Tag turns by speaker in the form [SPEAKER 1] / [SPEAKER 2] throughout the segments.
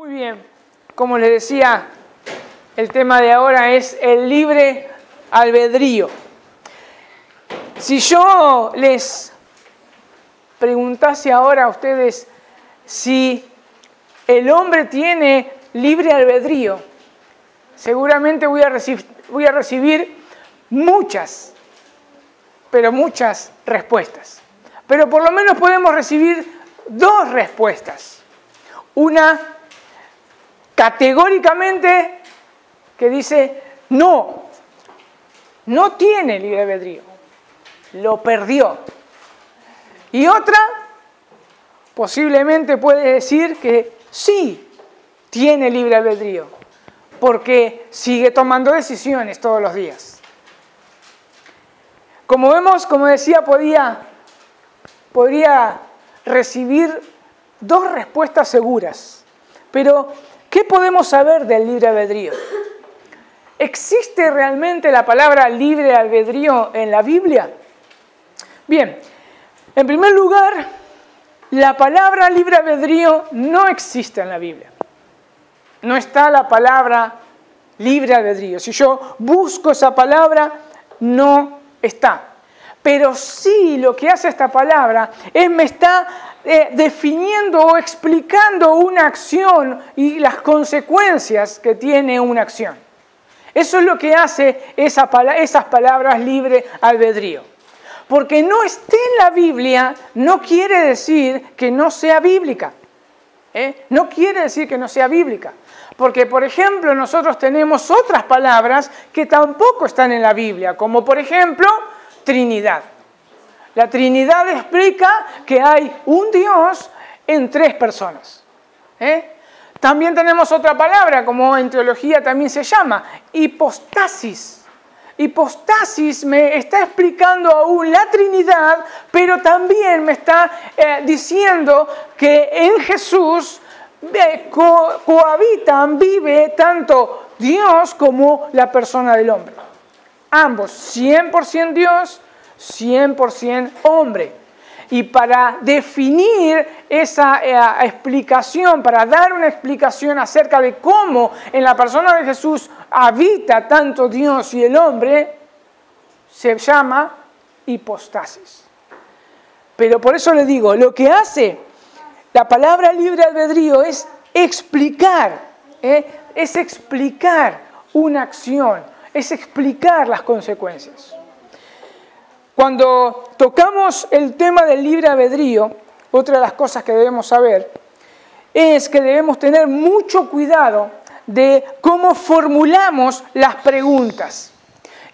[SPEAKER 1] Muy bien, como les decía, el tema de ahora es el libre albedrío. Si yo les preguntase ahora a ustedes si el hombre tiene libre albedrío, seguramente voy a recibir muchas, pero muchas respuestas. Pero por lo menos podemos recibir dos respuestas. Una categóricamente que dice no tiene libre albedrío, lo perdió. Y otra posiblemente puede decir que sí tiene libre albedrío, porque sigue tomando decisiones todos los días. Como vemos, como decía, podría recibir dos respuestas seguras. Pero, ¿qué podemos saber del libre albedrío? ¿Existe realmente la palabra libre albedrío en la Biblia? Bien, en primer lugar, la palabra libre albedrío no existe en la Biblia. No está la palabra libre albedrío. Si yo busco esa palabra, no está. Pero sí lo que hace esta palabra es me está definiendo o explicando una acción y las consecuencias que tiene una acción. Eso es lo que hace esas palabras libre albedrío. Porque no esté en la Biblia no quiere decir que no sea bíblica. No quiere decir que no sea bíblica. Porque, por ejemplo, nosotros tenemos otras palabras que tampoco están en la Biblia, como por ejemplo, Trinidad. La Trinidad explica que hay un Dios en tres personas. También tenemos otra palabra, como en teología también se llama, hipostasis. Hipostasis me está explicando aún la Trinidad, pero también me está diciendo que en Jesús cohabitan, vive tanto Dios como la persona del hombre. Ambos, 100% Dios, 100% hombre. Y para definir esa explicación, para dar una explicación acerca de cómo en la persona de Jesús habita tanto Dios y el hombre, se llama hipostasis. Pero por eso le digo, lo que hace la palabra libre albedrío es explicar una acción, es explicar las consecuencias. Cuando tocamos el tema del libre albedrío, otra de las cosas que debemos saber es que debemos tener mucho cuidado de cómo formulamos las preguntas.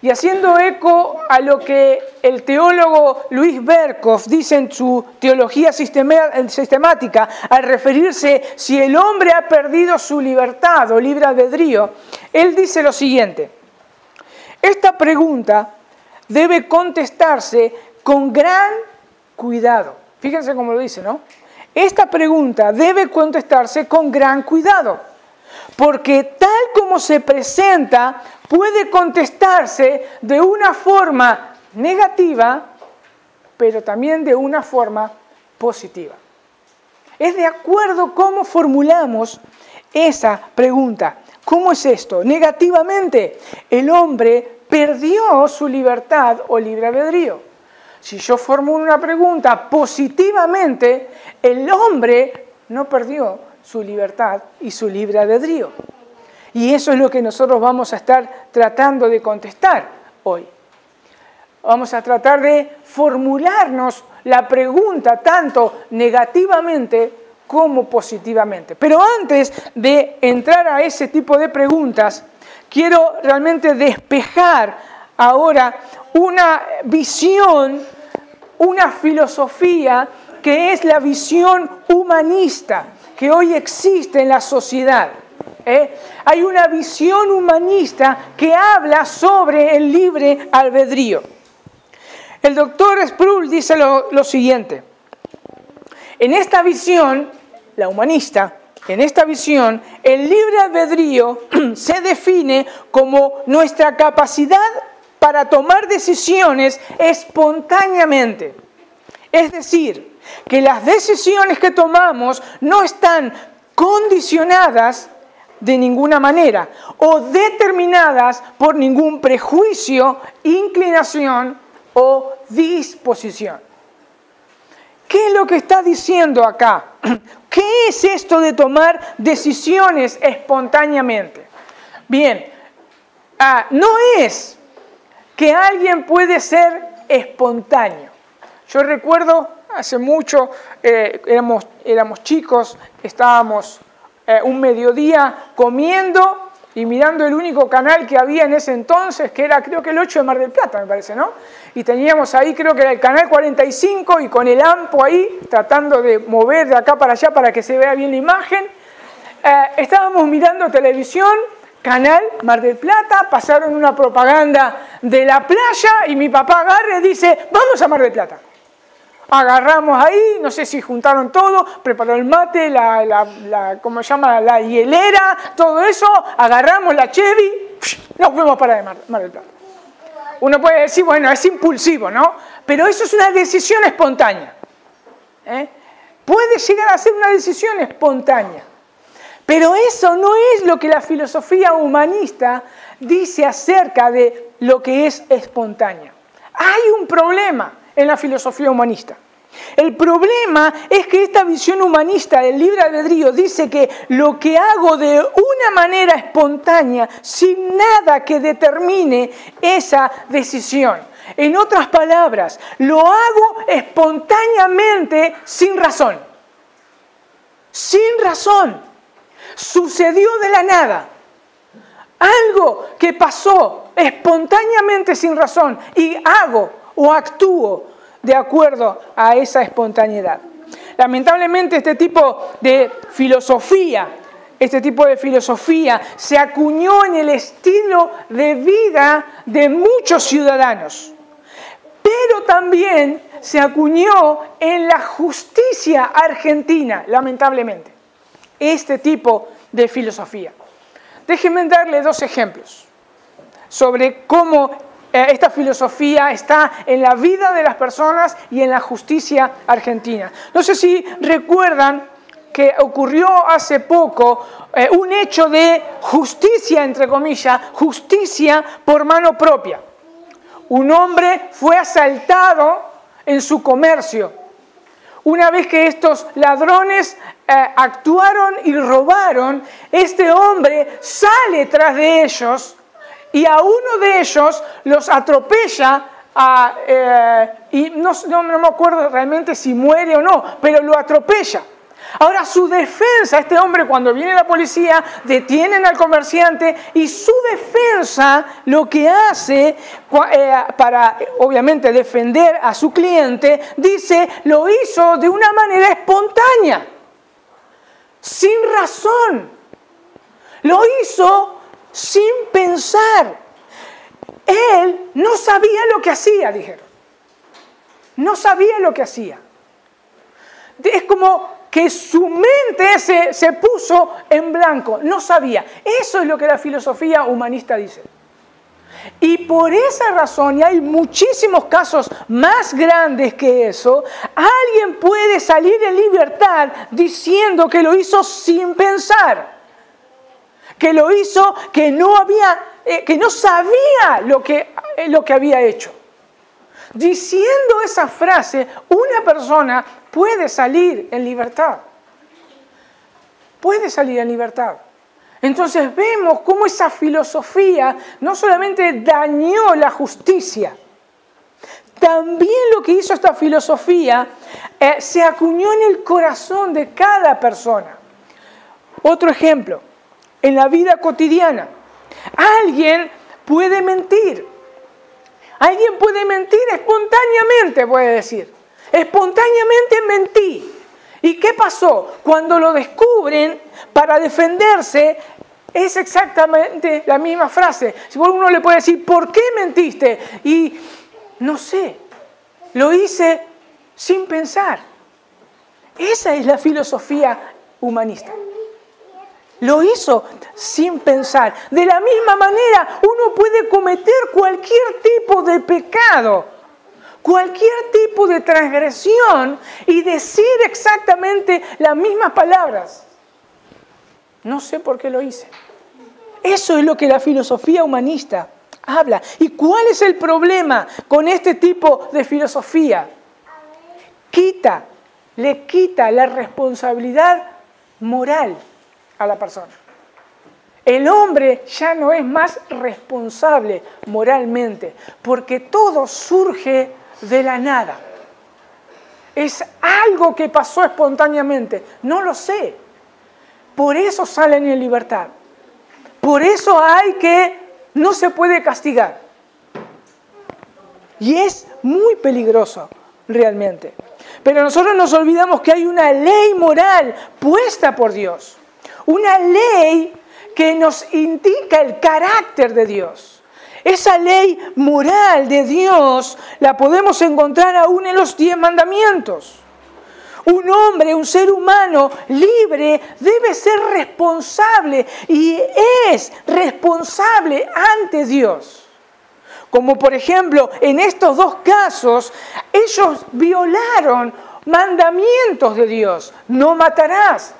[SPEAKER 1] Y haciendo eco a lo que el teólogo Luis Berkhof dice en su teología sistemática, al referirse si el hombre ha perdido su libertad o libre albedrío, él dice lo siguiente: esta pregunta debe contestarse con gran cuidado. Fíjense cómo lo dice, ¿no? Esta pregunta debe contestarse con gran cuidado, porque tal como se presenta, puede contestarse de una forma negativa, pero también de una forma positiva. Es de acuerdo cómo formulamos esa pregunta. ¿Cómo es esto? Negativamente, el hombre perdió su libertad o libre albedrío. Si yo formulo una pregunta positivamente, el hombre no perdió su libertad y su libre albedrío. Y eso es lo que nosotros vamos a estar tratando de contestar hoy. Vamos a tratar de formularnos la pregunta tanto negativamente como positivamente. Pero antes de entrar a ese tipo de preguntas, quiero realmente despejar ahora una visión, una filosofía que es la visión humanista que hoy existe en la sociedad. Hay una visión humanista que habla sobre el libre albedrío. El doctor Sproul dice lo siguiente: en esta visión, la humanista, en esta visión, el libre albedrío se define como nuestra capacidad para tomar decisiones espontáneamente. Es decir, que las decisiones que tomamos no están condicionadas de ninguna manera o determinadas por ningún prejuicio, inclinación o disposición. ¿Qué es lo que está diciendo acá? ¿Qué es esto de tomar decisiones espontáneamente? Bien, no es que alguien puede ser espontáneo. Yo recuerdo hace mucho, éramos chicos, estábamos un mediodía comiendo y mirando el único canal que había en ese entonces, que era creo que el 8 de Mar del Plata, me parece, ¿no? Y teníamos ahí, creo que era el canal 45, y con el AMPO ahí, tratando de mover de acá para allá para que se vea bien la imagen. Estábamos mirando televisión, canal Mar del Plata, pasaron una propaganda de la playa y mi papá agarra y dice, vamos a Mar del Plata. Agarramos ahí, no sé si juntaron todo, preparó el mate, ¿cómo se llama? La hielera, todo eso, agarramos la Chevy, nos fuimos para Mar del Plata. Uno puede decir, bueno, es impulsivo, ¿no? Pero eso es una decisión espontánea. Puede llegar a ser una decisión espontánea. Pero eso no es lo que la filosofía humanista dice acerca de lo que es espontáneo. Hay un problema en la filosofía humanista. El problema es que esta visión humanista del libre albedrío dice que lo que hago de una manera espontánea, sin nada que determine esa decisión. En otras palabras, lo hago espontáneamente sin razón. Sin razón. Sucedió de la nada. Algo que pasó espontáneamente sin razón y hago o actúo de acuerdo a esa espontaneidad. Lamentablemente este tipo de filosofía se acuñó en el estilo de vida de muchos ciudadanos, pero también se acuñó en la justicia argentina, lamentablemente, este tipo de filosofía. Déjenme darle dos ejemplos sobre cómo esta filosofía está en la vida de las personas y en la justicia argentina. No sé si recuerdan que ocurrió hace poco un hecho de justicia, entre comillas, justicia por mano propia. Un hombre fue asaltado en su comercio. Una vez que estos ladrones actuaron y robaron, este hombre sale tras de ellos y a uno de ellos los atropella y no me acuerdo realmente si muere o no, pero lo atropella. Ahora su defensa, este hombre cuando viene la policía, detienen al comerciante y su defensa lo que hace para obviamente defender a su cliente, dice, lo hizo de una manera espontánea, sin razón, lo hizo sin pensar. Él no sabía lo que hacía, dijeron. No sabía lo que hacía. Es como que su mente se puso en blanco, no sabía. Eso es lo que la filosofía humanista dice. Y por esa razón, y hay muchísimos casos más grandes que eso, alguien puede salir en libertad diciendo que lo hizo sin pensar. Que lo hizo, que no sabía lo que había hecho. Diciendo esa frase, una persona puede salir en libertad. Puede salir en libertad. Entonces vemos cómo esa filosofía no solamente dañó la justicia, también lo que hizo esta filosofía se acuñó en el corazón de cada persona. Otro ejemplo, en la vida cotidiana, alguien puede mentir. Alguien puede mentir espontáneamente, puede decir. Espontáneamente mentí. ¿Y qué pasó? Cuando lo descubren, para defenderse, es exactamente la misma frase. Si uno le puede decir, ¿por qué mentiste? Y no sé, lo hice sin pensar. Esa es la filosofía humanista. Lo hizo sin pensar. De la misma manera, uno puede cometer cualquier tipo de pecado, cualquier tipo de transgresión y decir exactamente las mismas palabras. No sé por qué lo hice. Eso es lo que la filosofía humanista habla. ¿Y cuál es el problema con este tipo de filosofía? Le quita la responsabilidad moral a la persona. El hombre ya no es más responsable moralmente, porque todo surge de la nada. Es algo que pasó espontáneamente. No lo sé. Por eso salen en libertad. Por eso no se puede castigar. Y es muy peligroso, realmente. Pero nosotros nos olvidamos que hay una ley moral puesta por Dios. Una ley que nos indica el carácter de Dios. Esa ley moral de Dios la podemos encontrar aún en los 10 mandamientos. Un hombre, un ser humano libre debe ser responsable y es responsable ante Dios. Como por ejemplo, en estos dos casos, ellos violaron mandamientos de Dios. No matarás.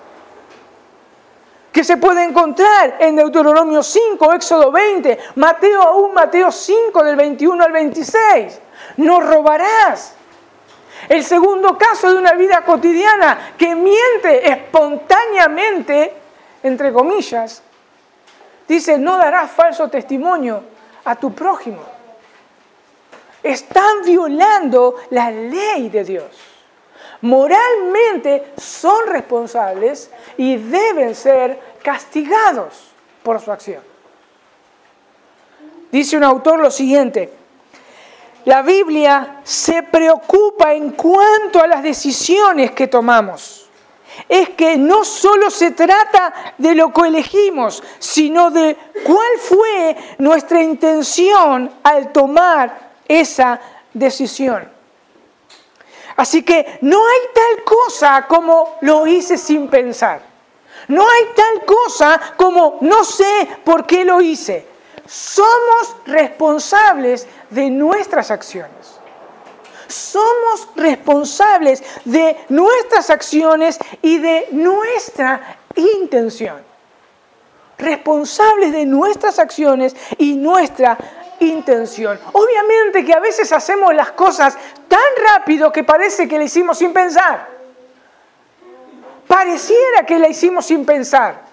[SPEAKER 1] Que se puede encontrar en Deuteronomio 5, Éxodo 20, Mateo 5 del 21 al 26. No robarás. El segundo caso de una vida cotidiana que miente espontáneamente, entre comillas, dice, no darás falso testimonio a tu prójimo. Están violando la ley de Dios. Moralmente son responsables y deben ser castigados por su acción. Dice un autor lo siguiente: la Biblia se preocupa en cuanto a las decisiones que tomamos. Es que no solo se trata de lo que elegimos, sino de cuál fue nuestra intención al tomar esa decisión. Así que no hay tal cosa como lo hice sin pensar. No hay tal cosa como no sé por qué lo hice. Somos responsables de nuestras acciones. Somos responsables de nuestras acciones y de nuestra intención. Responsables de nuestras acciones y nuestra intención. Obviamente que a veces hacemos las cosas tan rápido que parece que la hicimos sin pensar. Pareciera que la hicimos sin pensar.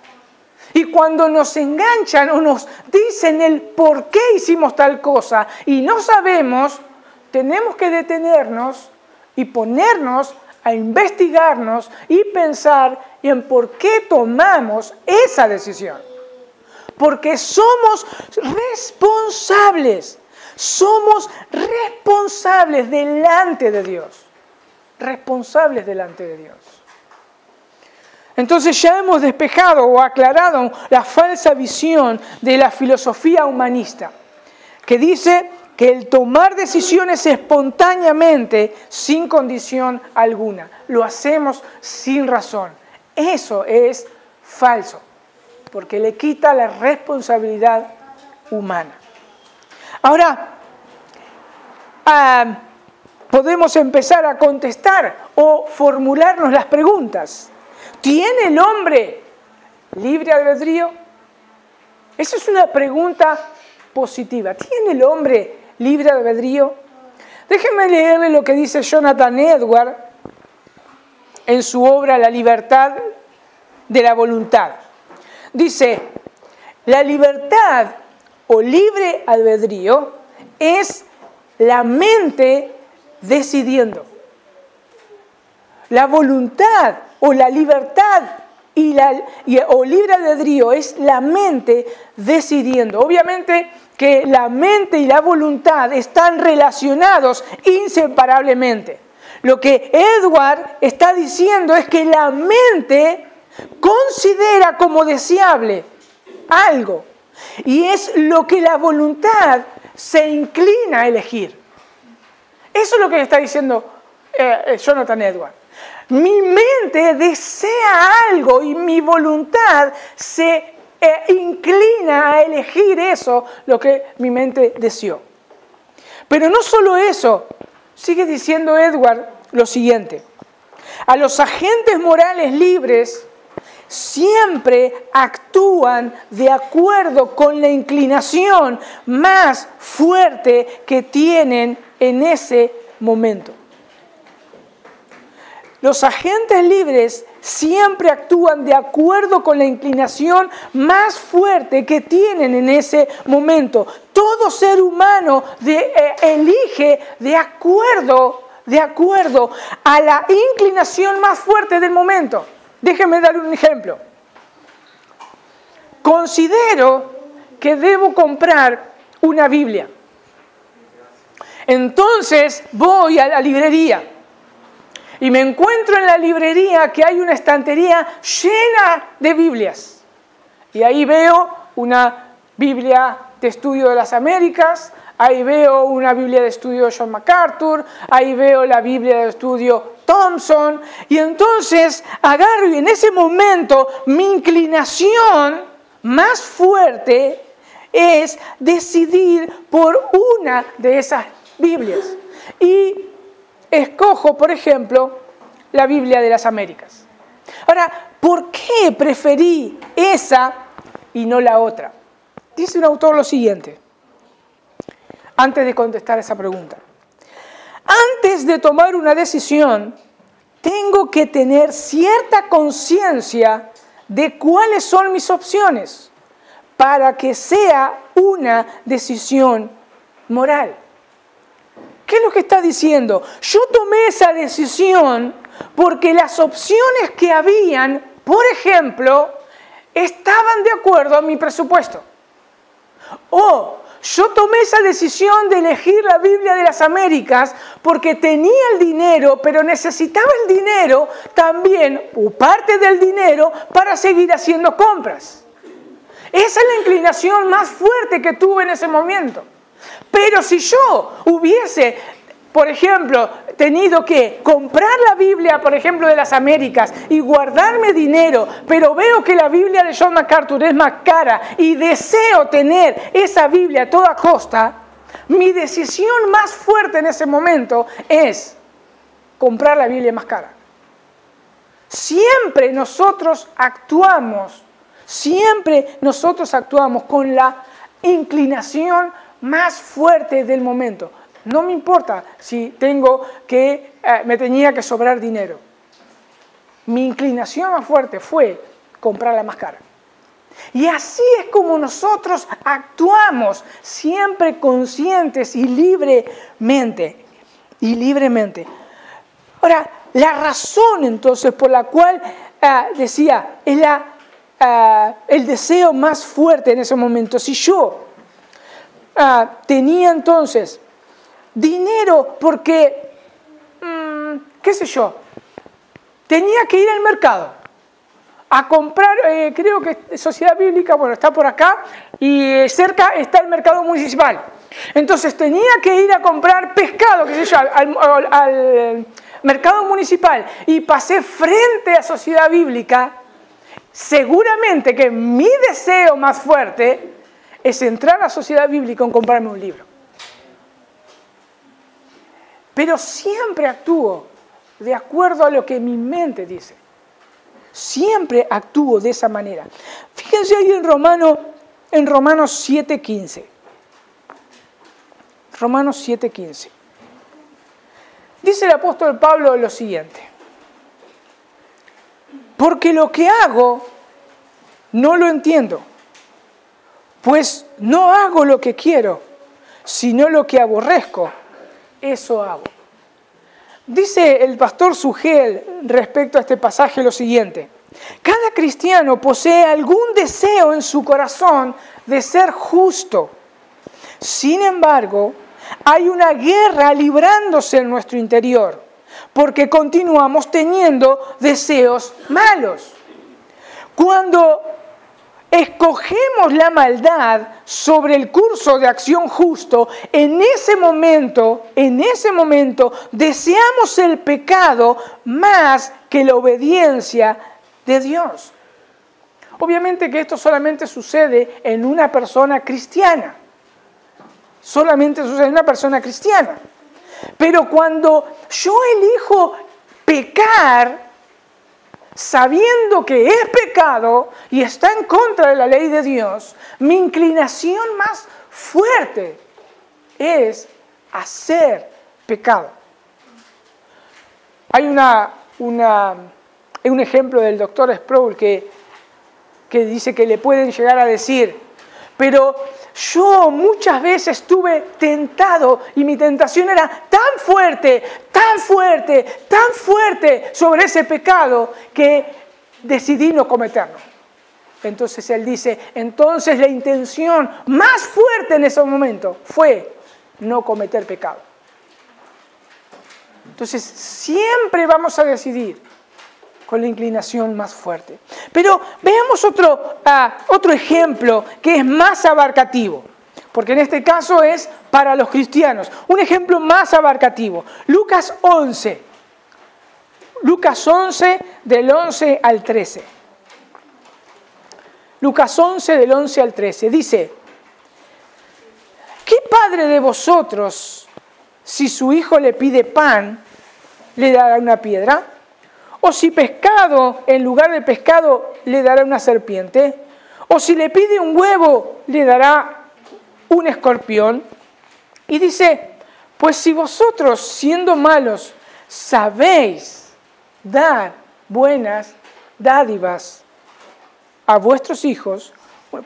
[SPEAKER 1] Y cuando nos enganchan o nos dicen el por qué hicimos tal cosa y no sabemos, tenemos que detenernos y ponernos a investigarnos y pensar en por qué tomamos esa decisión. Porque somos responsables. Somos responsables delante de Dios. Responsables delante de Dios. Entonces ya hemos despejado o aclarado la falsa visión de la filosofía humanista, que dice que el tomar decisiones espontáneamente, sin condición alguna, lo hacemos sin razón. Eso es falso, porque le quita la responsabilidad humana. Ahora, podemos empezar a contestar o formularnos las preguntas. ¿Tiene el hombre libre albedrío? Esa es una pregunta positiva. ¿Tiene el hombre libre albedrío? Déjenme leerle lo que dice Jonathan Edwards en su obra La libertad de la voluntad. Dice, la libertad o libre albedrío es la mente decidiendo. La voluntad o la libertad o libre albedrío es la mente decidiendo. Obviamente que la mente y la voluntad están relacionados inseparablemente. Lo que Edward está diciendo es que la mente considera como deseable algo y es lo que la voluntad se inclina a elegir. Eso es lo que está diciendo Jonathan Edwards. Mi mente desea algo y mi voluntad se inclina a elegir eso, lo que mi mente deseó. Pero no solo eso, sigue diciendo Edward lo siguiente. A los agentes morales libres siempre actúan de acuerdo con la inclinación más fuerte que tienen en ese momento. Los agentes libres siempre actúan de acuerdo con la inclinación más fuerte que tienen en ese momento. Todo ser humano elige de acuerdo a la inclinación más fuerte del momento. Déjenme dar un ejemplo. Considero que debo comprar una Biblia. Entonces voy a la librería. Y me encuentro en la librería que hay una estantería llena de Biblias. Y ahí veo una Biblia de Estudio de las Américas, ahí veo una Biblia de Estudio de John MacArthur, ahí veo la Biblia de Estudio Thompson. Y entonces agarro y en ese momento mi inclinación más fuerte es decidir por una de esas Biblias. Y escojo, por ejemplo, la Biblia de las Américas. Ahora, ¿por qué preferí esa y no la otra? Dice un autor lo siguiente, antes de contestar esa pregunta. Antes de tomar una decisión, tengo que tener cierta conciencia de cuáles son mis opciones para que sea una decisión moral. ¿Qué es lo que está diciendo? Yo tomé esa decisión porque las opciones que habían, por ejemplo, estaban de acuerdo a mi presupuesto. O yo tomé esa decisión de elegir la Biblia de las Américas porque tenía el dinero, pero necesitaba el dinero también, o parte del dinero, para seguir haciendo compras. Esa es la inclinación más fuerte que tuve en ese momento. Pero si yo hubiese, por ejemplo, tenido que comprar la Biblia, por ejemplo, de las Américas y guardarme dinero, pero veo que la Biblia de John MacArthur es más cara y deseo tener esa Biblia a toda costa, mi decisión más fuerte en ese momento es comprar la Biblia más cara. Siempre nosotros actuamos con la inclinación más fuerte del momento. No me importa si me tenía que sobrar dinero. Mi inclinación más fuerte fue comprar la más cara. Y así es como nosotros actuamos, siempre conscientes y libremente. Ahora, la razón entonces por la cual decía, es el deseo más fuerte en ese momento. Si yo tenía entonces dinero porque, qué sé yo, tenía que ir al mercado a comprar, creo que Sociedad Bíblica, bueno, está por acá y cerca está el mercado municipal. Entonces tenía que ir a comprar pescado, qué sé yo, al mercado municipal y pasé frente a Sociedad Bíblica. Seguramente que mi deseo más fuerte es entrar a Sociedad Bíblica y comprarme un libro. Pero siempre actúo de acuerdo a lo que mi mente dice. Siempre actúo de esa manera. Fíjense ahí en Romanos 7:15. Romanos 7:15. Dice el apóstol Pablo lo siguiente. Porque lo que hago no lo entiendo. Pues no hago lo que quiero, sino lo que aborrezco, eso hago. Dice el pastor Sugel respecto a este pasaje lo siguiente. Cada cristiano posee algún deseo en su corazón de ser justo. Sin embargo, hay una guerra librándose en nuestro interior, porque continuamos teniendo deseos malos. Cuando escogemos la maldad sobre el curso de acción justo, en ese momento deseamos el pecado más que la obediencia de Dios. Obviamente que esto solamente sucede en una persona cristiana. Solamente sucede en una persona cristiana. Pero cuando yo elijo pecar, sabiendo que es pecado y está en contra de la ley de Dios, mi inclinación más fuerte es hacer pecado. Hay un ejemplo del doctor Sproul que dice que le pueden llegar a decir, pero yo muchas veces estuve tentado y mi tentación era tan fuerte, tan fuerte, tan fuerte sobre ese pecado que decidí no cometerlo. Entonces él dice, entonces la intención más fuerte en ese momento fue no cometer pecado. Entonces siempre vamos a decidir con la inclinación más fuerte. Pero veamos otro ejemplo que es más abarcativo, porque en este caso es para los cristianos. Un ejemplo más abarcativo. Lucas 11. Lucas 11 del 11 al 13. Lucas 11 del 11 al 13. Dice, ¿qué padre de vosotros, si su hijo le pide pan, le dará una piedra? ¿O si pescado, en lugar de pescado, le dará una serpiente? ¿O si le pide un huevo, le dará un escorpión? Y dice, pues si vosotros, siendo malos, sabéis dar buenas dádivas a vuestros hijos,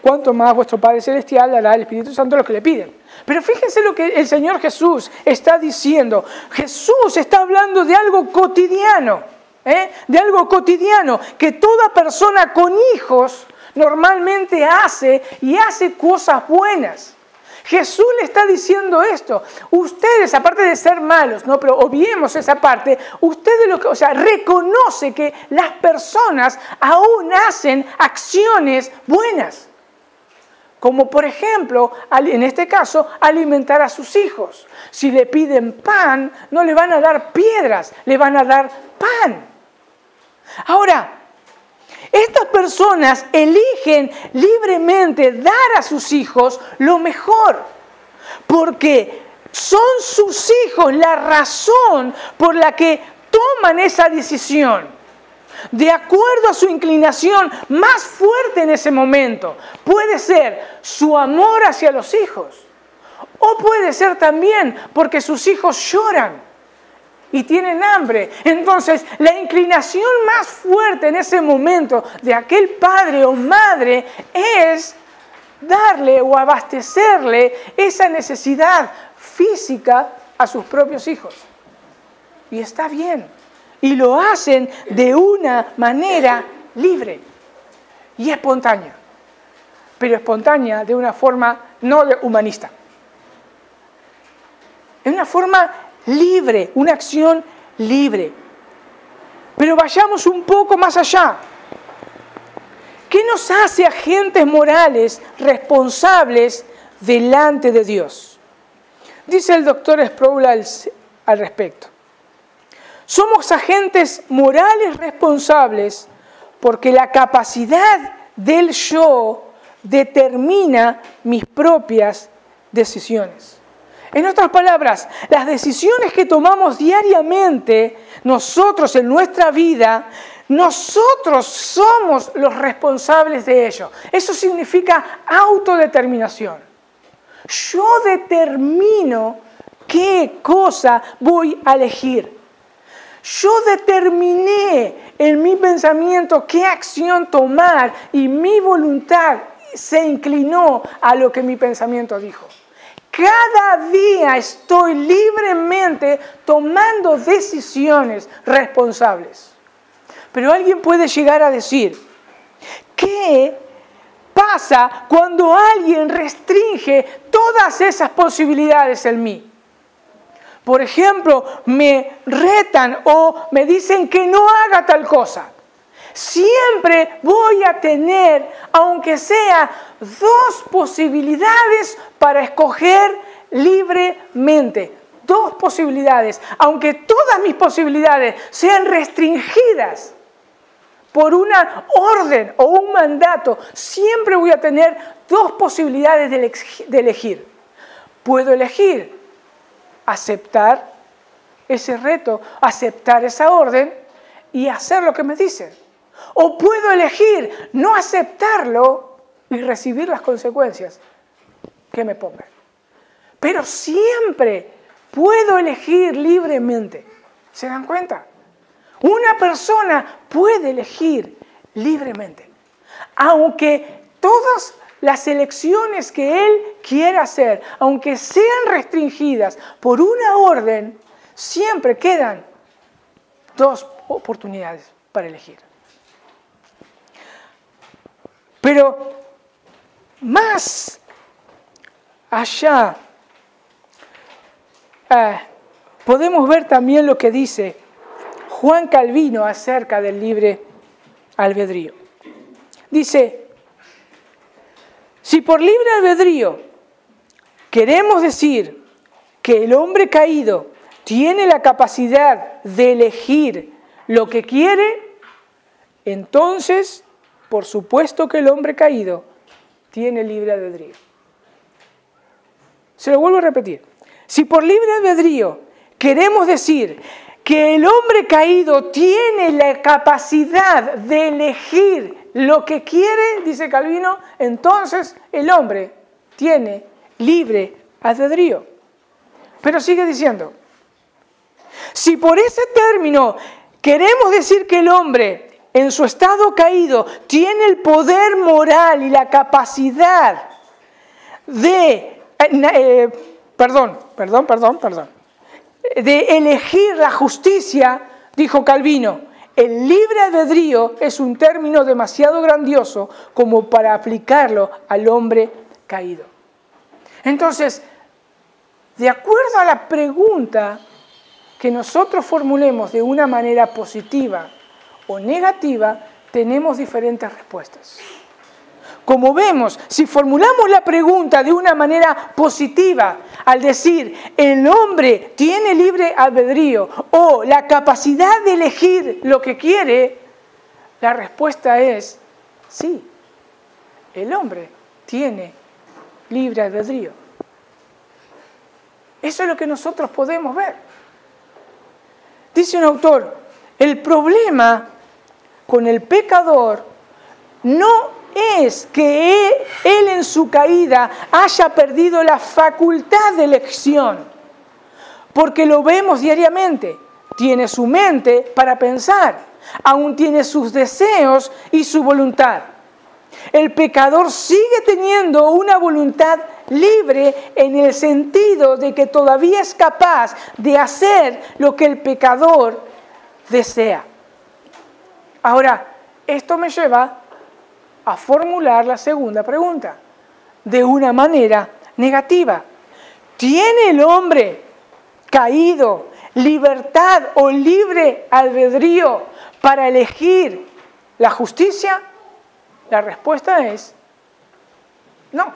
[SPEAKER 1] cuánto más vuestro Padre Celestial dará al Espíritu Santo a los que le piden. Pero fíjense lo que el Señor Jesús está diciendo. Jesús está hablando de algo cotidiano, de algo cotidiano que toda persona con hijos normalmente hace y hace cosas buenas. Jesús le está diciendo esto. Ustedes, aparte de ser malos, ¿no? Pero obviemos esa parte, ustedes reconoce que las personas aún hacen acciones buenas. Como por ejemplo, en este caso, alimentar a sus hijos. Si le piden pan, no le van a dar piedras, le van a dar pan. Ahora, estas personas eligen libremente dar a sus hijos lo mejor, porque son sus hijos la razón por la que toman esa decisión, de acuerdo a su inclinación más fuerte en ese momento. Puede ser su amor hacia los hijos, o puede ser también porque sus hijos lloran y tienen hambre. Entonces, la inclinación más fuerte en ese momento de aquel padre o madre es darle o abastecerle esa necesidad física a sus propios hijos. Y está bien. Y lo hacen de una manera libre y espontánea. Pero espontánea de una forma no humanista. De una forma libre, una acción libre. Pero vayamos un poco más allá. ¿Qué nos hace agentes morales responsables delante de Dios? Dice el doctor Sproul al respecto. Somos agentes morales responsables porque la capacidad del yo determina mis propias decisiones. En otras palabras, las decisiones que tomamos diariamente, nosotros en nuestra vida, nosotros somos los responsables de ello. Eso significa autodeterminación. Yo determino qué cosa voy a elegir. Yo determiné en mi pensamiento qué acción tomar y mi voluntad se inclinó a lo que mi pensamiento dijo. Cada día estoy libremente tomando decisiones responsables. Pero alguien puede llegar a decir, ¿qué pasa cuando alguien restringe todas esas posibilidades en mí? Por ejemplo, me retan o me dicen que no haga tal cosa. Siempre voy a tener, aunque sea, dos posibilidades para escoger libremente. Dos posibilidades. Aunque todas mis posibilidades sean restringidas por una orden o un mandato, siempre voy a tener dos posibilidades de elegir. Puedo elegir aceptar ese reto, aceptar esa orden y hacer lo que me dicen. O puedo elegir no aceptarlo y recibir las consecuencias que me pongan. Pero siempre puedo elegir libremente. ¿Se dan cuenta? Una persona puede elegir libremente. Aunque todas las elecciones que él quiera hacer, aunque sean restringidas por una orden, siempre quedan dos oportunidades para elegir. Pero más allá, podemos ver también lo que dice Juan Calvino acerca del libre albedrío. Dice, si por libre albedrío queremos decir que el hombre caído tiene la capacidad de elegir lo que quiere, entonces, por supuesto que el hombre caído tiene libre albedrío. Se lo vuelvo a repetir. Si por libre albedrío queremos decir que el hombre caído tiene la capacidad de elegir lo que quiere, dice Calvino, entonces el hombre tiene libre albedrío. Pero sigue diciendo, si por ese término queremos decir que el hombre en su estado caído tiene el poder moral y la capacidad de, de elegir la justicia, dijo Calvino, el libre albedrío es un término demasiado grandioso como para aplicarlo al hombre caído. Entonces, de acuerdo a la pregunta que nosotros formulemos de una manera positiva o negativa, tenemos diferentes respuestas. Como vemos, si formulamos la pregunta de una manera positiva, al decir el hombre tiene libre albedrío o la capacidad de elegir lo que quiere, la respuesta es sí, el hombre tiene libre albedrío. Eso es lo que nosotros podemos ver. Dice un autor, el problema con el pecador no es que él en su caída haya perdido la facultad de elección, porque lo vemos diariamente. Tiene su mente para pensar, aún tiene sus deseos y su voluntad. El pecador sigue teniendo una voluntad libre en el sentido de que todavía es capaz de hacer lo que el pecador desea. Ahora, esto me lleva a formular la segunda pregunta de una manera negativa. ¿Tiene el hombre caído libertad o libre albedrío para elegir la justicia? La respuesta es no.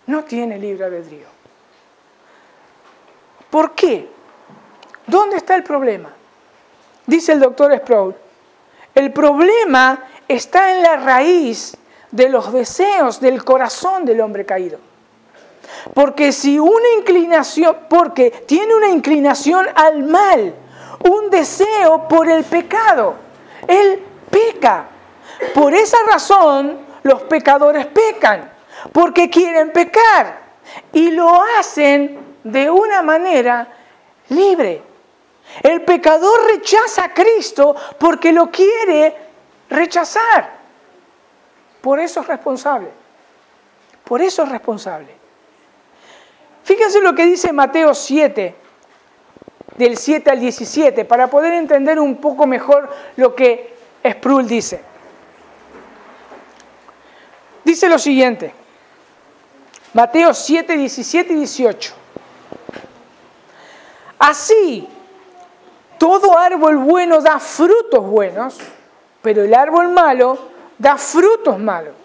[SPEAKER 1] No tiene libre albedrío. ¿Por qué? ¿Dónde está el problema? Dice el doctor Sproul, el problema está en la raíz de los deseos del corazón del hombre caído. Porque tiene una inclinación al mal, un deseo por el pecado. Él peca. Por esa razón, los pecadores pecan, porque quieren pecar y lo hacen de una manera libre. El pecador rechaza a Cristo porque lo quiere rechazar. Por eso es responsable. Por eso es responsable. Fíjense lo que dice Mateo 7, del 7 al 17, para poder entender un poco mejor lo que Sproul dice. Dice lo siguiente, Mateo 7, 17 y 18. Así, todo árbol bueno da frutos buenos, pero el árbol malo da frutos malos.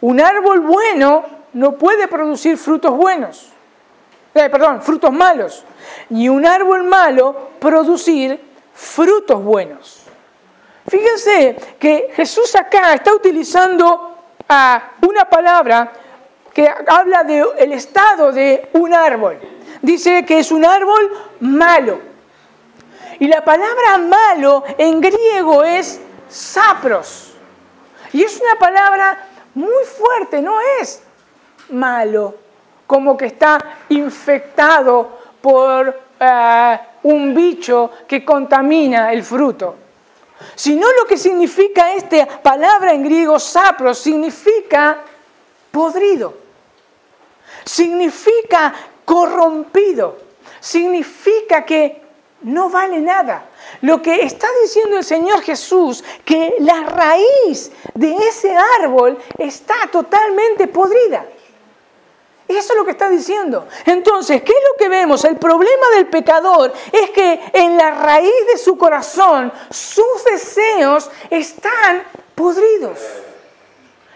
[SPEAKER 1] Un árbol bueno no puede producir frutos buenos. Frutos malos. Ni un árbol malo producir frutos buenos. Fíjense que Jesús acá está utilizando una palabra que habla del estado de un árbol. Dice que es un árbol malo. Y la palabra malo en griego es sapros. Y es una palabra muy fuerte, no es malo, como que está infectado por un bicho que contamina el fruto. Sino lo que significa esta palabra en griego, sapros, significa podrido, significa corrompido, significa que no vale nada. Lo que está diciendo el Señor Jesús, que la raíz de ese árbol está totalmente podrida. Eso es lo que está diciendo. Entonces, ¿qué es lo que vemos? El problema del pecador es que en la raíz de su corazón, sus deseos están podridos.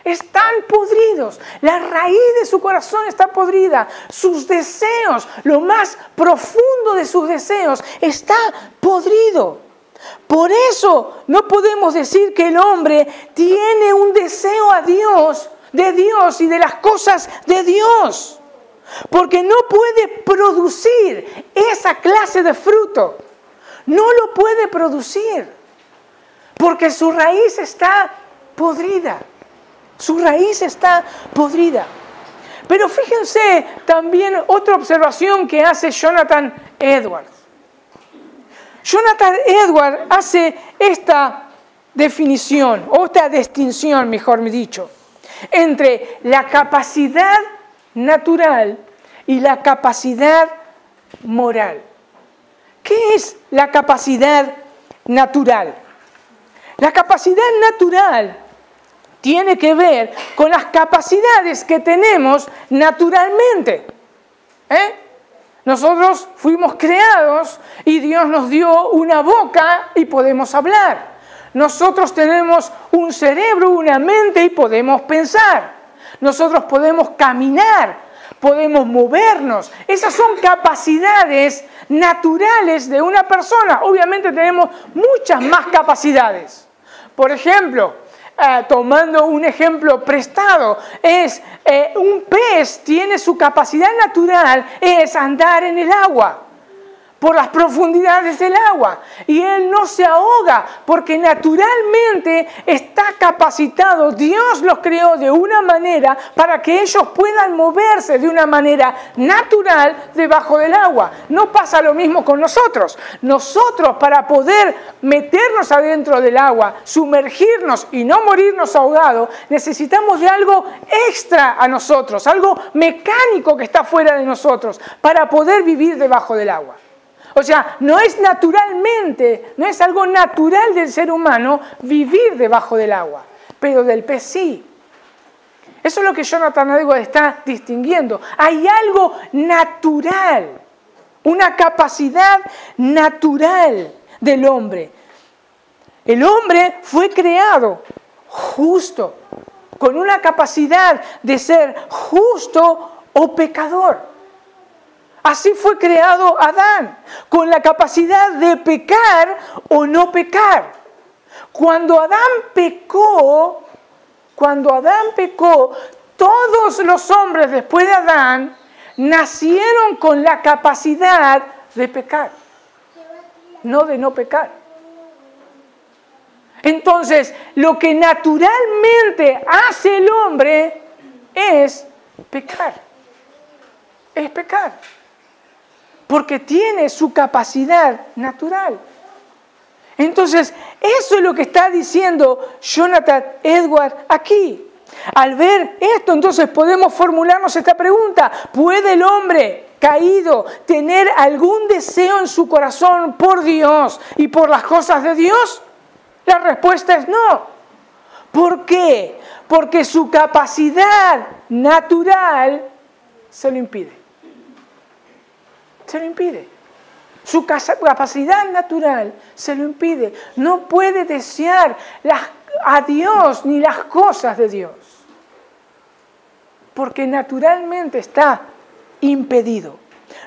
[SPEAKER 1] Están podridos. La raíz de su corazón está podrida. Sus deseos, lo más profundo de sus deseos, está podrido. Por eso no podemos decir que el hombre tiene un deseo a Dios, de Dios y de las cosas de Dios, porque no puede producir esa clase de fruto, no lo puede producir, porque su raíz está podrida, su raíz está podrida. Pero fíjense también otra observación que hace Jonathan Edwards. Jonathan Edwards hace esta definición, o esta distinción, mejor dicho, entre la capacidad natural y la capacidad moral. ¿Qué es la capacidad natural? La capacidad natural tiene que ver con las capacidades que tenemos naturalmente. Nosotros fuimos creados y Dios nos dio una boca y podemos hablar. Nosotros tenemos un cerebro, una mente y podemos pensar. Nosotros podemos caminar, podemos movernos. Esas son capacidades naturales de una persona. Obviamente tenemos muchas más capacidades. Por ejemplo, tomando un ejemplo prestado, un pez tiene su capacidad natural, es andar en el agua, por las profundidades del agua, y él no se ahoga porque naturalmente está capacitado. Dios los creó de una manera para que ellos puedan moverse de una manera natural debajo del agua. No pasa lo mismo con nosotros. Nosotros, para poder meternos adentro del agua, sumergirnos y no morirnos ahogados, necesitamos de algo extra a nosotros, algo mecánico que está fuera de nosotros, para poder vivir debajo del agua. O sea, no es naturalmente, no es algo natural del ser humano vivir debajo del agua, pero del pez sí. Eso es lo que Jonathan Edwards está distinguiendo. Hay algo natural, una capacidad natural del hombre. El hombre fue creado justo, con una capacidad de ser justo o pecador. Así fue creado Adán, con la capacidad de pecar o no pecar. Cuando Adán pecó, todos los hombres después de Adán nacieron con la capacidad de pecar, no de no pecar. Entonces, lo que naturalmente hace el hombre es pecar. Es pecar. Porque tiene su capacidad natural. Entonces, eso es lo que está diciendo Jonathan Edwards aquí. Al ver esto, entonces podemos formularnos esta pregunta: ¿puede el hombre caído tener algún deseo en su corazón por Dios y por las cosas de Dios? La respuesta es no. ¿Por qué? Porque su capacidad natural se lo impide. Se lo impide. Su capacidad natural se lo impide. No puede desear a Dios ni las cosas de Dios, porque naturalmente está impedido.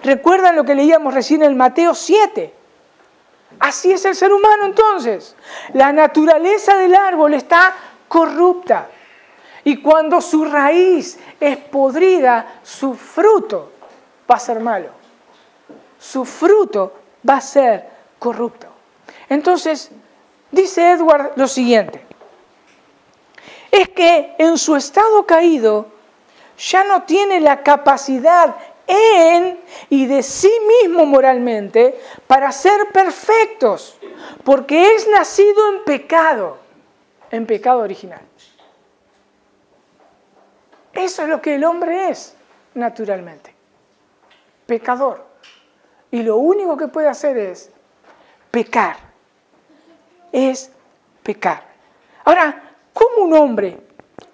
[SPEAKER 1] ¿Recuerdan lo que leíamos recién en Mateo 7? Así es el ser humano entonces. La naturaleza del árbol está corrupta. Y cuando su raíz es podrida, su fruto va a ser malo. Su fruto va a ser corrupto. Entonces, Dice Edward lo siguiente: es que en su estado caído ya no tiene la capacidad en y de sí mismo moralmente para ser perfectos, porque es nacido en pecado original. Eso es lo que el hombre es naturalmente, pecador. Y lo único que puede hacer es pecar, Ahora, ¿cómo un hombre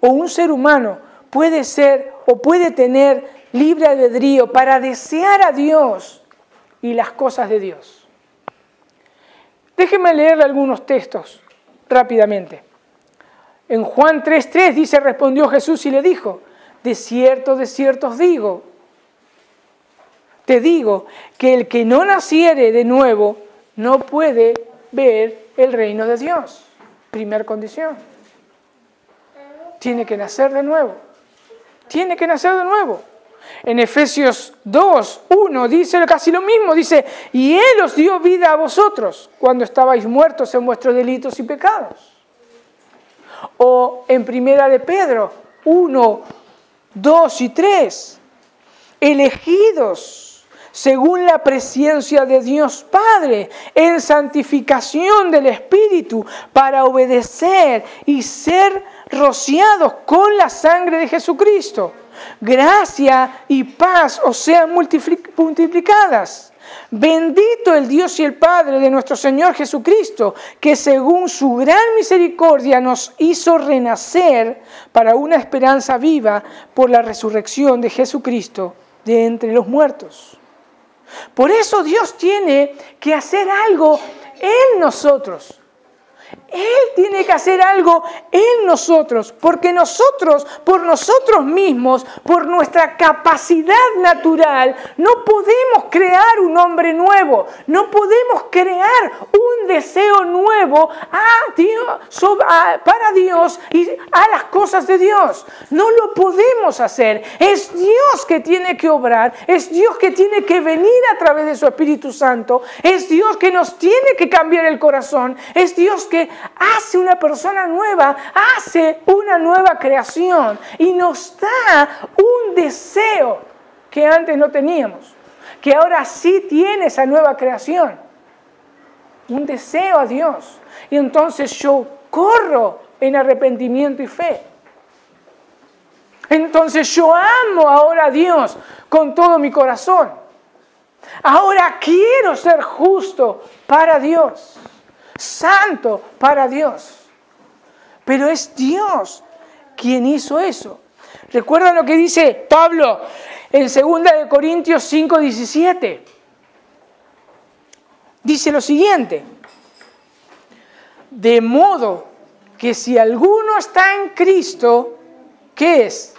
[SPEAKER 1] o un ser humano puede ser o puede tener libre albedrío para desear a Dios y las cosas de Dios? Déjenme leerle algunos textos rápidamente. En Juan 3:3 dice: respondió Jesús y le dijo: de cierto os digo, te digo que el que no naciere de nuevo no puede ver el reino de Dios. Primera condición. Tiene que nacer de nuevo. En Efesios 2:1 dice casi lo mismo. Dice: y Él os dio vida a vosotros cuando estabais muertos en vuestros delitos y pecados. O en Primera de Pedro 1, 2 y 3. Elegidos según la presencia de Dios Padre, en santificación del Espíritu, para obedecer y ser rociados con la sangre de Jesucristo. Gracia y paz os sean multiplicadas. Bendito el Dios y el Padre de nuestro Señor Jesucristo, que según su gran misericordia nos hizo renacer para una esperanza viva por la resurrección de Jesucristo de entre los muertos. Por eso Dios tiene que hacer algo en nosotros. Él tiene que hacer algo en nosotros, porque nosotros, por nosotros mismos, por nuestra capacidad natural, no podemos crear un hombre nuevo, no podemos crear un deseo nuevo para Dios y a las cosas de Dios. No lo podemos hacer. Es Dios que tiene que obrar, es Dios que tiene que venir a través de su Espíritu Santo, es Dios que nos tiene que cambiar el corazón, es Dios que hace una persona nueva, hace una nueva creación y nos da un deseo que antes no teníamos, que ahora sí tiene esa nueva creación, un deseo a Dios. Y entonces yo corro en arrepentimiento y fe. Entonces yo amo ahora a Dios con todo mi corazón. Ahora quiero ser justo para Dios, santo para Dios. Pero es Dios quien hizo eso. ¿Recuerdan lo que dice Pablo en 2 Corintios 5:17? Dice lo siguiente: de modo que si alguno está en Cristo, ¿qué es?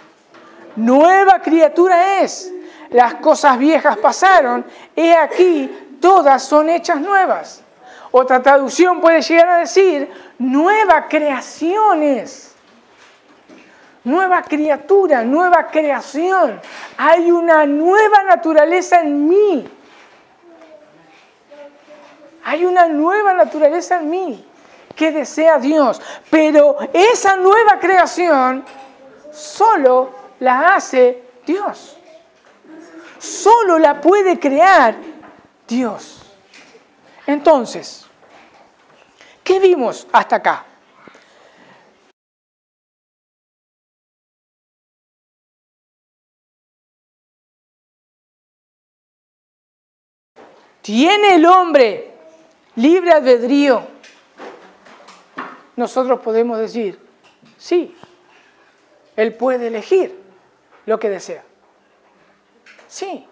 [SPEAKER 1] Nueva criatura es. Las cosas viejas pasaron, he aquí, todas son hechas nuevas. Otra traducción puede llegar a decir: nueva creación es. Nueva criatura, nueva creación. Hay una nueva naturaleza en mí. Hay una nueva naturaleza en mí que desea Dios. Pero esa nueva creación solo la hace Dios. Solo la puede crear Dios. Entonces, ¿qué vimos hasta acá? ¿Tiene el hombre libre albedrío? Nosotros podemos decir, sí, él puede elegir lo que desea. Sí.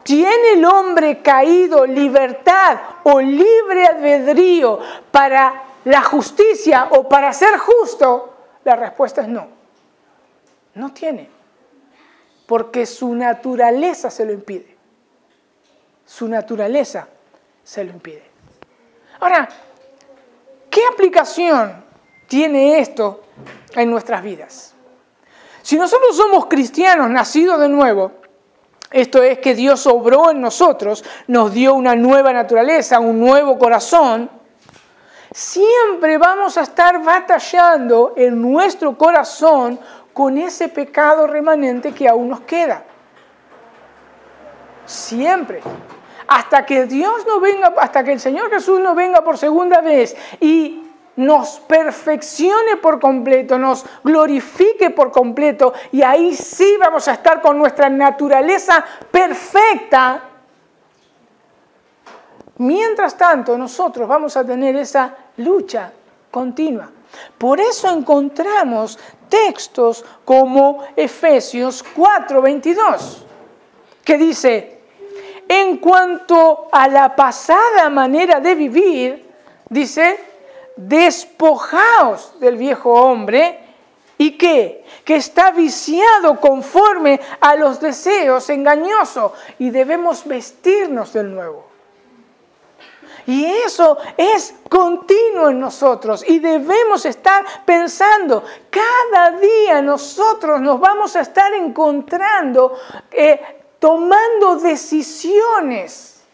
[SPEAKER 1] ¿Tiene el hombre caído libertad o libre albedrío para la justicia o para ser justo? La respuesta es no. No tiene. Porque su naturaleza se lo impide. Su naturaleza se lo impide. Ahora, ¿qué aplicación tiene esto en nuestras vidas? Si nosotros somos cristianos nacidos de nuevo, esto es que Dios obró en nosotros, nos dio una nueva naturaleza, un nuevo corazón, siempre vamos a estar batallando en nuestro corazón con ese pecado remanente que aún nos queda. Siempre. Hasta que Dios no venga, hasta que el Señor Jesús no venga por segunda vez y nos perfeccione por completo, nos glorifique por completo, y ahí sí vamos a estar con nuestra naturaleza perfecta. Mientras tanto, nosotros vamos a tener esa lucha continua. Por eso encontramos textos como Efesios 4:22, que dice: en cuanto a la pasada manera de vivir, dice, despojaos del viejo hombre y que está viciado conforme a los deseos engañosos, y debemos vestirnos del nuevo. Y eso es continuo en nosotros y debemos estar pensando. Cada día nosotros nos vamos a estar encontrando, tomando decisiones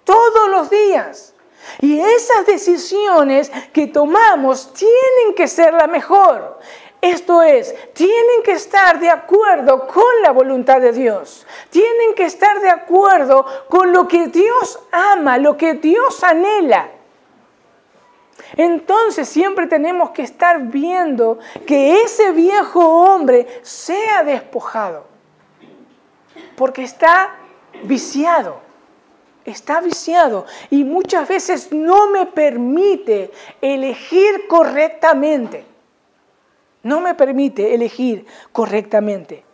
[SPEAKER 1] todos los días. Y esas decisiones que tomamos tienen que ser la mejor. Esto es, tienen que estar de acuerdo con la voluntad de Dios. Tienen que estar de acuerdo con lo que Dios ama, lo que Dios anhela. Entonces siempre tenemos que estar viendo que ese viejo hombre sea despojado. Porque está viciado. Está viciado y muchas veces no me permite elegir correctamente. No me permite elegir correctamente.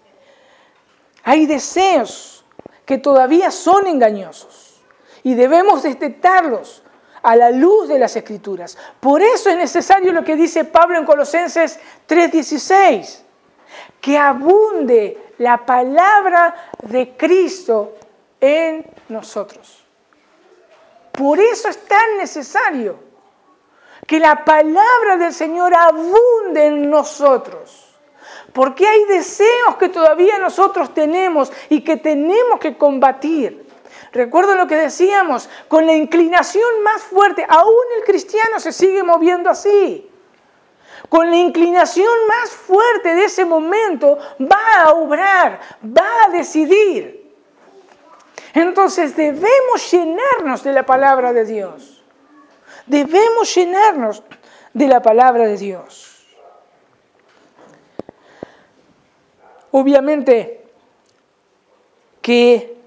[SPEAKER 1] Hay deseos que todavía son engañosos y debemos detectarlos a la luz de las Escrituras. Por eso es necesario lo que dice Pablo en Colosenses 3:16, que abunde la palabra de Cristo en nosotros. Por eso es tan necesario que la palabra del Señor abunde en nosotros. Porque hay deseos que todavía nosotros tenemos y que tenemos que combatir. Recuerdo lo que decíamos, con la inclinación más fuerte, aún el cristiano se sigue moviendo así. Con la inclinación más fuerte de ese momento va a obrar, va a decidir. Entonces debemos llenarnos de la palabra de Dios. Debemos llenarnos de la palabra de Dios. Obviamente que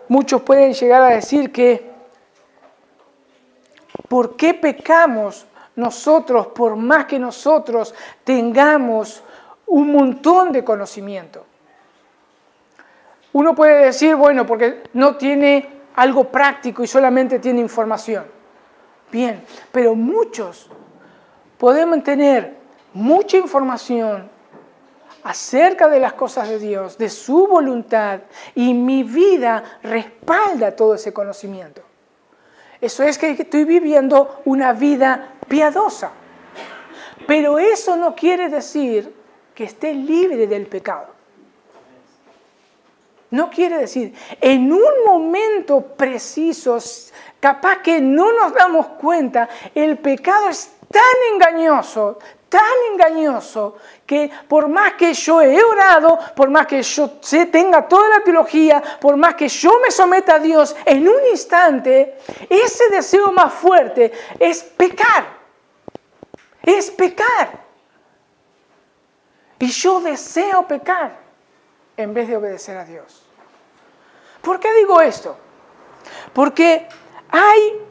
[SPEAKER 1] muchos pueden llegar a decir que ¿por qué pecamos nosotros por más que nosotros tengamos un montón de conocimiento? Uno puede decir, bueno, porque no tiene algo práctico y solamente tiene información. Bien, pero muchos podemos tener mucha información acerca de las cosas de Dios, de su voluntad, y mi vida respalda todo ese conocimiento. Eso es que estoy viviendo una vida piadosa. Pero eso no quiere decir que esté libre del pecado. No quiere decir, en un momento preciso, capaz que no nos damos cuenta, el pecado es tan engañoso, que por más que yo he orado, por más que yo tenga toda la teología, por más que yo me someta a Dios, en un instante, ese deseo más fuerte es pecar. Es pecar. Y yo deseo pecar en vez de obedecer a Dios. ¿Por qué digo esto? Porque hay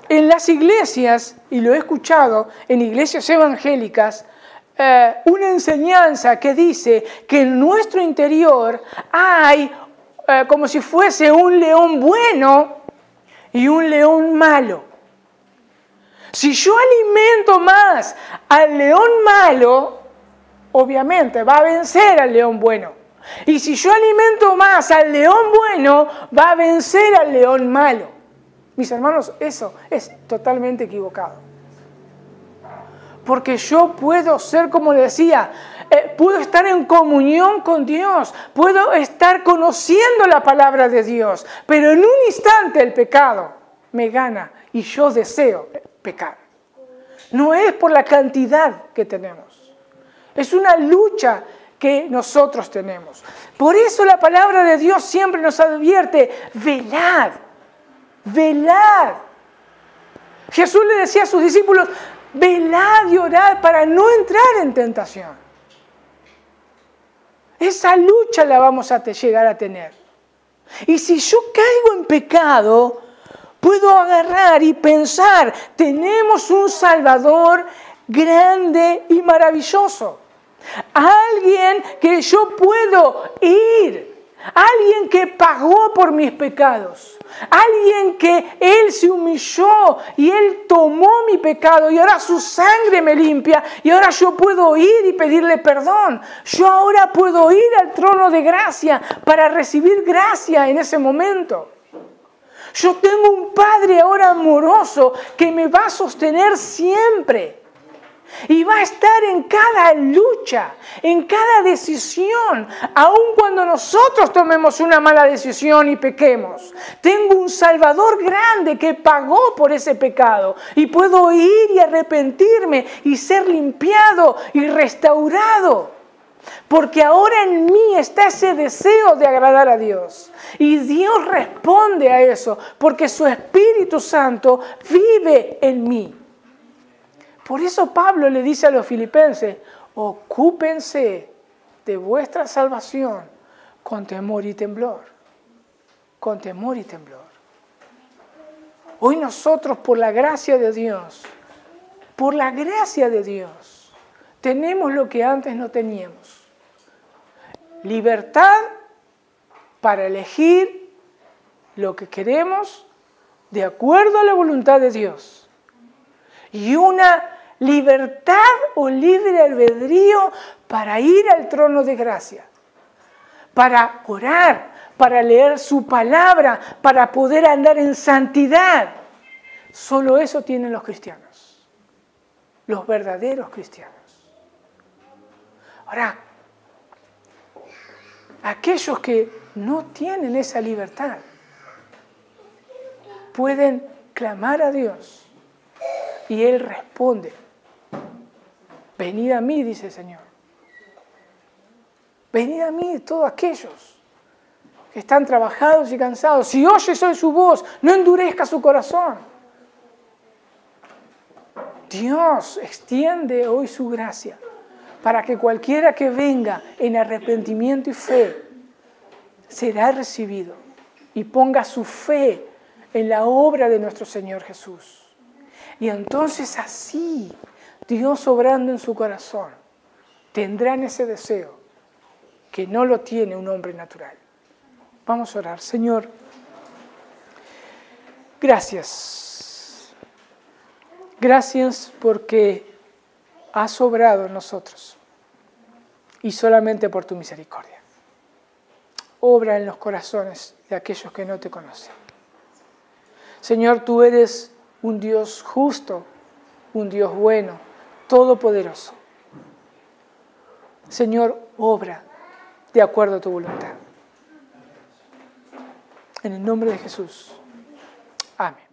[SPEAKER 1] en las iglesias, y lo he escuchado en iglesias evangélicas, una enseñanza que dice que en nuestro interior hay como si fuese un león bueno y un león malo. Si yo alimento más al león malo, obviamente va a vencer al león bueno. Y si yo alimento más al león bueno, va a vencer al león malo. Mis hermanos, eso es totalmente equivocado. Porque yo puedo ser, como le decía, puedo estar en comunión con Dios, puedo estar conociendo la palabra de Dios, pero en un instante el pecado me gana y yo deseo pecar. No es por la cantidad que tenemos, es una lucha que nosotros tenemos. Por eso la palabra de Dios siempre nos advierte, velad, velad. Jesús le decía a sus discípulos, velad y orad para no entrar en tentación. Esa lucha la vamos a llegar a tener. Y si yo caigo en pecado, puedo agarrar y pensar, tenemos un Salvador grande y maravilloso. Alguien que yo puedo ir. Alguien que pagó por mis pecados. Alguien que Él se humilló y Él tomó mi pecado y ahora su sangre me limpia y ahora yo puedo ir y pedirle perdón. Yo ahora puedo ir al trono de gracia para recibir gracia en ese momento. Yo tengo un Padre ahora amoroso que me va a sostener siempre. Y va a estar en cada lucha, en cada decisión, aun cuando nosotros tomemos una mala decisión y pequemos. Tengo un Salvador grande que pagó por ese pecado y puedo ir y arrepentirme y ser limpiado y restaurado. Porque ahora en mí está ese deseo de agradar a Dios. Y Dios responde a eso porque su Espíritu Santo vive en mí. Por eso Pablo le dice a los filipenses, ocúpense de vuestra salvación con temor y temblor. Con temor y temblor. Hoy nosotros, por la gracia de Dios, tenemos lo que antes no teníamos. Libertad para elegir lo que queremos de acuerdo a la voluntad de Dios. Y una libertad o libre albedrío para ir al trono de gracia, para orar, para leer su palabra, para poder andar en santidad. Solo eso tienen los cristianos, los verdaderos cristianos. Ahora, aquellos que no tienen esa libertad pueden clamar a Dios y Él responde. Venid a mí, dice el Señor. Venid a mí todos aquellos que están trabajados y cansados. Si oyes hoy su voz, no endurezca su corazón. Dios extiende hoy su gracia para que cualquiera que venga en arrepentimiento y fe será recibido y ponga su fe en la obra de nuestro Señor Jesús. Y entonces así, Dios obrando en su corazón, tendrán ese deseo que no lo tiene un hombre natural. Vamos a orar. Señor, gracias. Gracias porque has obrado en nosotros y solamente por tu misericordia. Obra en los corazones de aquellos que no te conocen. Señor, tú eres un Dios justo, un Dios bueno, todopoderoso. Señor, obra de acuerdo a tu voluntad. En el nombre de Jesús. Amén.